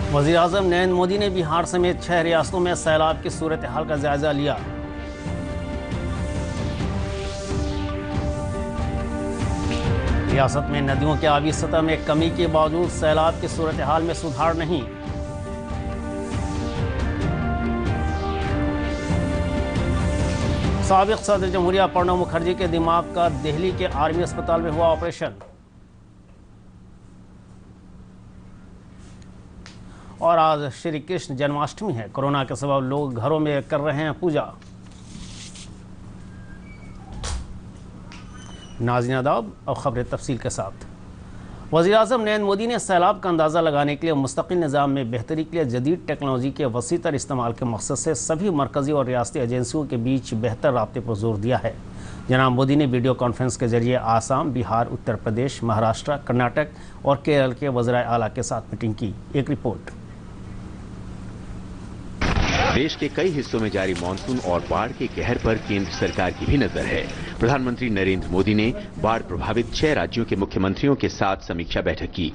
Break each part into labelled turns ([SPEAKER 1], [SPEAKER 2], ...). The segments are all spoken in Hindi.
[SPEAKER 1] वज़ीर-ए-आज़म नरेंद्र मोदी ने बिहार समेत 6 रियासतों में सैलाब की सूरत हाल का जायजा लिया। रियासत में नदियों की आबी सतह में कमी के बावजूद सैलाब की सूरत हाल में सुधार नहीं। साबिक सदर जमहूरिया प्रणब मुखर्जी के दिमाग का दिल्ली के आर्मी अस्पताल में हुआ ऑपरेशन। और आज श्री कृष्ण जन्माष्टमी है। कोरोना के सबब लोग घरों में कर रहे हैं पूजा। नाज़रीन आदाब, अब खबरें तफसील के साथ। वज़ीर-ए-आज़म नरेंद्र मोदी ने सैलाब का अंदाज़ा लगाने के लिए मुस्तकिल निज़ाम में बेहतरी के लिए जदीद टेक्नोलॉजी के वसी तर इस्तेमाल के मकसद से सभी मरकज़ी और रियासती एजेंसियों के बीच बेहतर राब्ते पर जोर दिया है। जनाब मोदी ने वीडियो कॉन्फ्रेंस के जरिए आसाम, बिहार, उत्तर प्रदेश, महाराष्ट्र, कर्नाटक और केरल के वज़राए आला के साथ मीटिंग की। एक रिपोर्ट।
[SPEAKER 2] देश के कई हिस्सों में जारी मानसून और बाढ़ के कहर पर केंद्र सरकार की भी नजर है। प्रधानमंत्री नरेंद्र मोदी ने बाढ़ प्रभावित 6 राज्यों के मुख्यमंत्रियों के साथ समीक्षा बैठक की।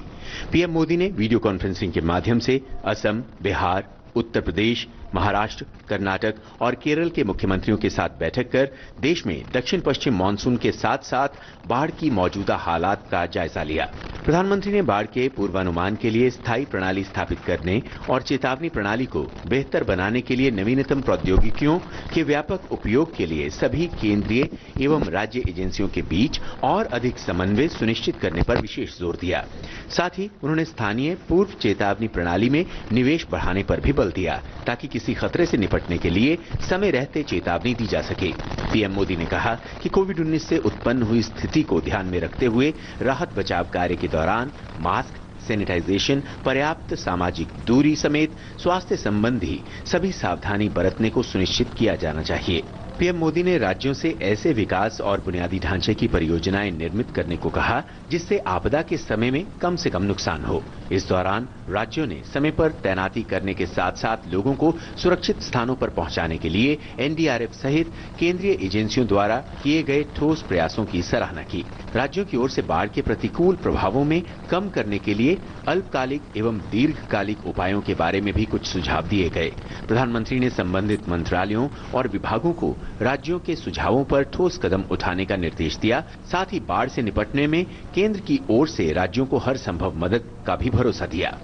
[SPEAKER 2] पीएम मोदी ने वीडियो कॉन्फ्रेंसिंग के माध्यम से असम, बिहार, उत्तर प्रदेश, महाराष्ट्र, कर्नाटक और केरल के मुख्यमंत्रियों के साथ बैठक कर देश में दक्षिण पश्चिम मानसून के साथ साथ बाढ़ की मौजूदा हालात का जायजा लिया। प्रधानमंत्री ने बाढ़ के पूर्वानुमान के लिए स्थायी प्रणाली स्थापित करने और चेतावनी प्रणाली को बेहतर बनाने के लिए नवीनतम प्रौद्योगिकियों के व्यापक उपयोग के लिए सभी केंद्रीय एवं राज्य एजेंसियों के बीच और अधिक समन्वय सुनिश्चित करने पर विशेष जोर दिया। साथ ही उन्होंने स्थानीय पूर्व चेतावनी प्रणाली में निवेश बढ़ाने पर भी बल दिया ताकि किसी खतरे से निपटने के लिए समय रहते चेतावनी दी जा सके। पीएम मोदी ने कहा कि कोविड-19 से उत्पन्न हुई स्थिति को ध्यान में रखते हुए राहत बचाव कार्य के दौरान मास्क, सैनिटाइजेशन, पर्याप्त सामाजिक दूरी समेत स्वास्थ्य संबंधी सभी सावधानी बरतने को सुनिश्चित किया जाना चाहिए। पीएम मोदी ने राज्यों से ऐसे विकास और बुनियादी ढांचे की परियोजनाएं निर्मित करने को कहा जिससे आपदा के समय में कम से कम नुकसान हो। इस दौरान राज्यों ने समय पर तैनाती करने के साथ साथ लोगों को सुरक्षित स्थानों पर पहुंचाने के लिए एनडीआरएफ सहित केंद्रीय एजेंसियों द्वारा किए गए ठोस प्रयासों की सराहना की। राज्यों की ओर से बाढ़ के प्रतिकूल प्रभावों में कम करने के लिए अल्पकालिक एवं दीर्घकालिक उपायों के बारे में भी कुछ सुझाव दिए गए। प्रधानमंत्री ने संबंधित मंत्रालयों और विभागों को राज्यों के सुझावों पर ठोस कदम उठाने का निर्देश दिया। साथ ही बाढ़ से निपटने में केंद्र की ओर से राज्यों को हर संभव मदद का भी भरोसा दिया।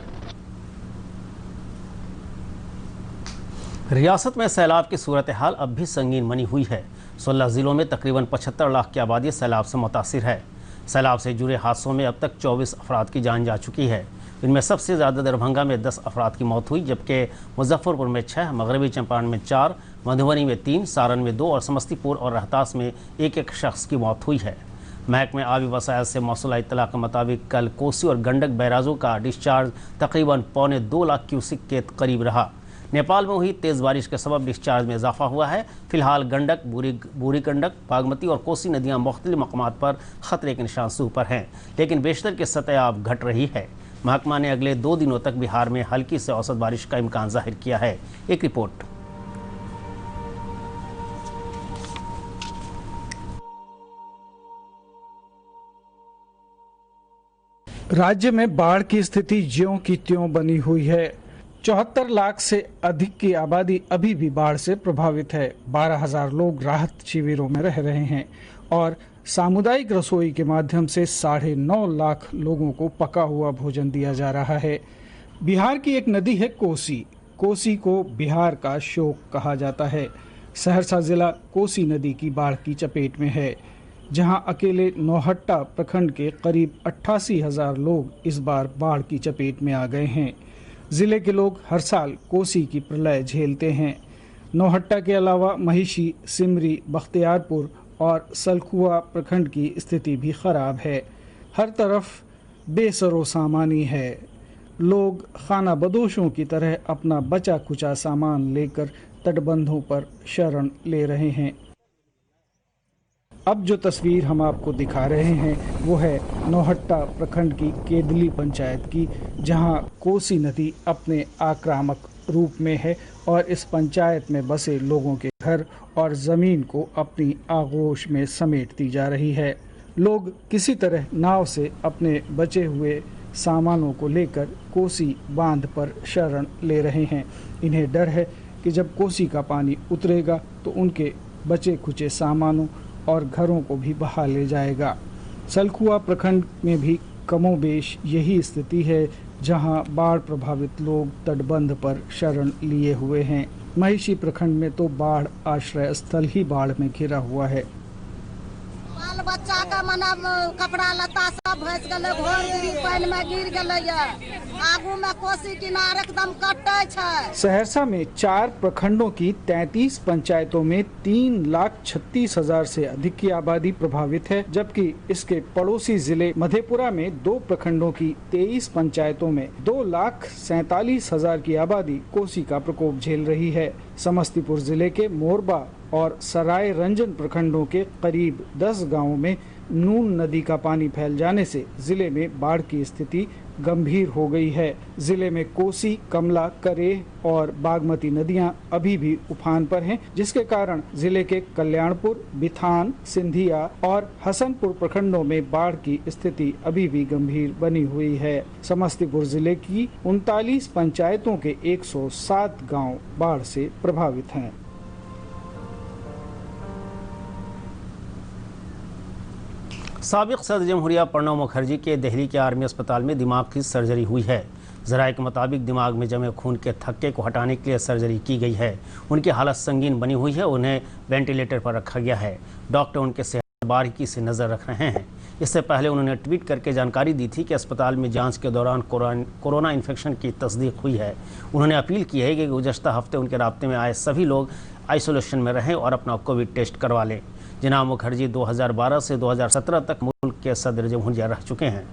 [SPEAKER 1] रियासत में सैलाब की सूरत हाल अब भी संगीन बनी हुई है। 16 जिलों में तकरीबन 75 लाख की आबादी सैलाब से मुतासिर है। सैलाब से जुड़े हादसों में अब तक 24 अफराद की जान जा चुकी है। इनमें सबसे ज़्यादा दरभंगा में 10 अफराद की मौत हुई, जबकि मुजफ्फरपुर में 6, मगरबी चंपारण में 4, मधुबनी में 3, सारण में 2 और समस्तीपुर और रोहतास में एक शख्स की मौत हुई है। महकमे आबी वसाइल से मौसूला इत्तला के मुताबिक कल कोसी और गंडक बैराजों का डिस्चार्ज तकरीबन 2.25 लाख क्यूसिक के करीब रहा। नेपाल में हुई तेज़ बारिश के सबब डिस्चार्ज में इजाफा हुआ है। फिलहाल गंडक, बूढ़ी गंडक, बागमती और कोसी नदियां मुख्तलिफ मकामात पर खतरे के निशान से ऊपर हैं, लेकिन बेशतर की सतह अब घट रही है। महकमा ने अगले 2 दिनों तक बिहार में हल्की से औसत बारिश का इम्कान जाहिर किया है। एक रिपोर्ट।
[SPEAKER 3] राज्य में बाढ़ की स्थिति ज्यों की त्यों बनी हुई है। 74 लाख से अधिक की आबादी अभी भी बाढ़ से प्रभावित है। 12,000 लोग राहत शिविरों में रह रहे हैं और सामुदायिक रसोई के माध्यम से 9.5 लाख लोगों को पका हुआ भोजन दिया जा रहा है। बिहार की एक नदी है कोसी। कोसी को बिहार का शोक कहा जाता है। सहरसा जिला कोसी नदी की बाढ़ की चपेट में है, जहां अकेले नौहट्टा प्रखंड के करीब 88,000 लोग इस बार बाढ़ की चपेट में आ गए हैं। जिले के लोग हर साल कोसी की प्रलय झेलते हैं। नौहट्टा के अलावा महिषी, सिमरी, बख्तियारपुर और सलखुआ प्रखंड की स्थिति भी खराब है। हर तरफ बेसरो सामानी है। लोग खाना बदोशों की तरह अपना बचा कुचा सामान लेकर तटबंधों पर शरण ले रहे हैं। अब जो तस्वीर हम आपको दिखा रहे हैं वो है नौहट्टा प्रखंड की केदली पंचायत की, जहां कोसी नदी अपने आक्रामक रूप में है और इस पंचायत में बसे लोगों के घर और ज़मीन को अपनी आगोश में समेटती जा रही है। लोग किसी तरह नाव से अपने बचे हुए सामानों को लेकर कोसी बांध पर शरण ले रहे हैं। इन्हें डर है कि जब कोसी का पानी उतरेगा तो उनके बचे खुचे सामानों और घरों को भी बहा ले जाएगा। सलखुआ प्रखंड में भी कमोबेश यही स्थिति है, जहां बाढ़ प्रभावित लोग तटबंध पर शरण लिए हुए हैं। महिषी प्रखंड में तो बाढ़ आश्रय स्थल ही बाढ़ में घिरा हुआ है।
[SPEAKER 4] बाल बच्चा का मना कपड़ा लत्ता सब भस गले, घर गिरी पानी में गिर गले, आगू में कोसी किनारे एकदम कटे छै।
[SPEAKER 3] सहरसा में 4 प्रखंडों की 33 पंचायतों में 3,36,000 से अधिक की आबादी प्रभावित है, जबकि इसके पड़ोसी जिले मधेपुरा में 2 प्रखंडों की 23 पंचायतों में 2,47,000 की आबादी कोसी का प्रकोप झेल रही है। समस्तीपुर जिले के मोरबा और सराय रंजन प्रखंडों के करीब 10 गांवों में नून नदी का पानी फैल जाने से जिले में बाढ़ की स्थिति गंभीर हो गई है। जिले में कोसी, कमला, करेह और बागमती नदियां अभी भी उफान पर हैं, जिसके कारण जिले के कल्याणपुर, बिथान, सिंधिया और हसनपुर प्रखंडों में बाढ़ की स्थिति अभी भी गंभीर बनी हुई है। समस्तीपुर जिले की 39 पंचायतों के 107 गांव बाढ़ से प्रभावित हैं।
[SPEAKER 1] साबिक सदर जमहूरिया प्रणब मुखर्जी के दिल्ली के आर्मी अस्पताल में दिमाग की सर्जरी हुई है। ज़राए के मुताबिक दिमाग में जमे खून के थक्के को हटाने के लिए सर्जरी की गई है। उनकी हालत संगीन बनी हुई है, उन्हें वेंटिलेटर पर रखा गया है। डॉक्टर उनके सेहत पर बारीकी से नज़र रख रहे हैं। इससे पहले उन्होंने ट्वीट करके जानकारी दी थी कि अस्पताल में जांच के दौरान कोरोना इन्फेक्शन की तस्दीक हुई है। उन्होंने अपील की है कि गुज़श्ता हफ्ते उनके राब्ते में आए सभी लोग आइसोलेशन में रहें और अपना कोविड टेस्ट करवा लें। जनाब मुखर्जी 2012 से 2017 तक मुल्क के सदर जमहूरिया रह चुके हैं।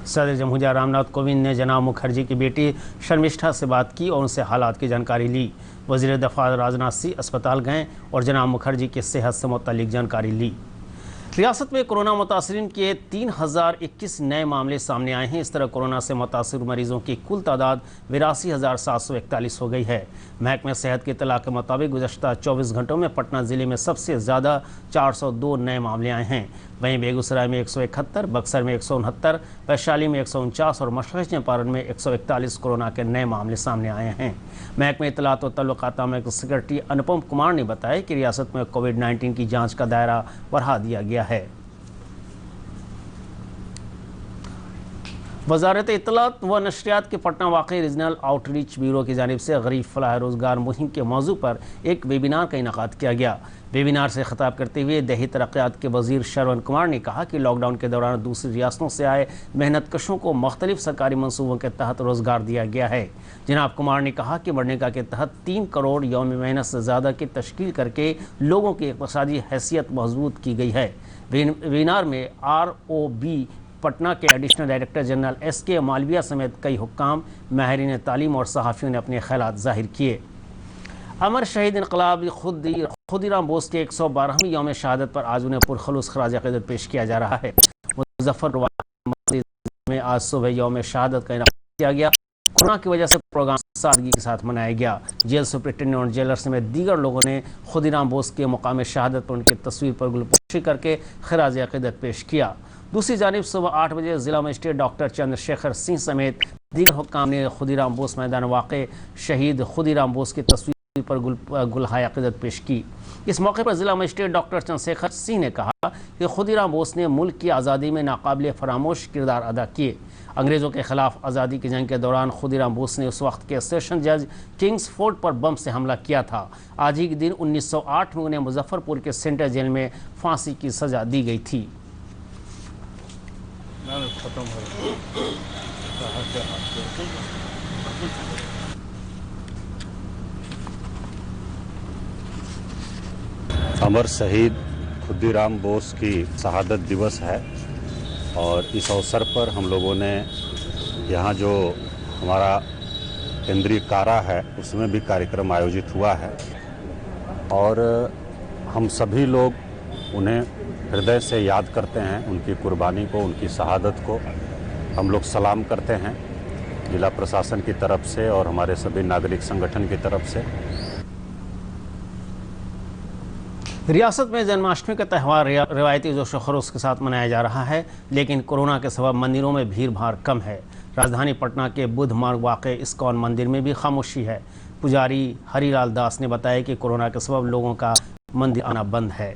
[SPEAKER 1] सदर जमहूरिया रामनाथ कोविंद ने जनाब मुखर्जी की बेटी शर्मिष्ठा से बात की और उनसे हालात की जानकारी ली। वज़ीर दफ़ा राजनाथ सिंह अस्पताल गए और जनाब मुखर्जी की सेहत से मुतल्लिक जानकारी ली। रियासत में कोरोना मुतासरीन के 3021 नए मामले सामने आए हैं। इस तरह कोरोना से मुतासर मरीजों की कुल तादाद 82,741 हो गई है। महकमे सेहत की इत्तला के मुताबिक गुज़श्ता 24 घंटों में पटना ज़िले में सबसे ज़्यादा 402 नए मामले आए हैं। वहीं बेगूसराय में 171, बक्सर में 169, वैशाली में 149 और मशरक़ी चंपारण में 141 कोरोना के नए मामले सामने आए हैं। महकमे इत्तलात व तल्लुक़ात के सेक्रेटरी अनुपम कुमार ने बताया कि रियासत में कोविड-19 की जाँच का दायरा बढ़ा दिया गया है। वज़ारत इत्तलात व नशरियात के पटना वाक़ई रीजनल आउटरीच ब्यूरो की जानिब से गरीब फलाह रोज़गार मुहिम के मौजू पर एक वेबिनार का इनेकाद किया गया। वेबिनार से खिताब करते हुए देही तरक्यात के वज़ीर श्रवण कुमार ने कहा कि लॉकडाउन के दौरान दूसरी रियासतों से आए मेहनतकशों को मुख्तलिफ सरकारी मनसूबों के तहत रोज़गार दिया गया है। जनाब कुमार ने कहा कि मनरेगा के तहत 3 करोड़ यौम मेहनत से ज़्यादा की तश्कील करके लोगों की इक़्तिसादी हैसियत मजबूत की गई है। वेबिनार में ROB पटना के additional director general SK Malviya समेत कई हुक्काम, माहिरीन तालीम और सहाफ़ियों ने अपने ख़यालात ज़ाहिर किए। अमर शहीद इनकलाबी खुदीराम बोस के 112वीं यौम शहादत पर आज उन्हें पुरखलूस खराज अक़ीदत पेश किया जा रहा है। मुज़फ़्फ़रनगर में आज सुबह यौम शहादत का इनेकाद किया गया। कोरोना की वजह से प्रोग्राम सादगी के साथ मनाया गया। जेल सुपरिटेंडेंट और जेलर समेत दीगर लोगों ने खुदीराम बोस के मुकाम शहादत पर उनकी तस्वीर पर गुलपोशी करके खराज अक़ीदत पेश किया। दूसरी जानिब सुबह 8 बजे जिला मजिस्ट्रेट डॉक्टर चंद्रशेखर सिंह समेत दीगर हुक्काम ने खुदीराम बोस मैदान वाक़े शहीद खुदीराम बोस की तस्वीर पर गुलहाय अक़ीदत पेश की। इस मौके पर जिला मजिस्ट्रेट डॉक्टर चंद्रशेखर सिंह ने कहा कि खुदीराम बोस ने मुल्क की आज़ादी में नाकाबिले फरामोश किरदार अदा किए। अंग्रेज़ों के खिलाफ आज़ादी की जंग के दौरान खुदीराम बोस ने उस वक्त के सेशन जज किंग्सफोर्ड पर बम से हमला किया था। आज ही के दिन 1908 में उन्हें मुजफ्फरपुर के सेंट्रल जेल में फांसी की सज़ा दी गई थी।
[SPEAKER 5] अमर शहीद खुदीराम बोस की शहादत दिवस है और इस अवसर पर हम लोगों ने यहाँ जो हमारा केंद्रीय कारा है उसमें भी कार्यक्रम आयोजित हुआ है और हम सभी लोग उन्हें हृदय से याद करते हैं। उनकी कुर्बानी को, उनकी शहादत को हम लोग सलाम करते हैं जिला प्रशासन की तरफ से और हमारे सभी नागरिक संगठन की तरफ से।
[SPEAKER 1] रियासत में जन्माष्टमी का त्यौहार रिवायती जोश व खरोश के साथ मनाया जा रहा है, लेकिन कोरोना के सबब मंदिरों में भीड़ भाड़ कम है। राजधानी पटना के बुद्ध मार्ग वाक़े इस्कॉन मंदिर में भी खामोशी है। पुजारी हरिलाल दास ने बताया कि कोरोना के सबब लोगों का मंदिर आना बंद है।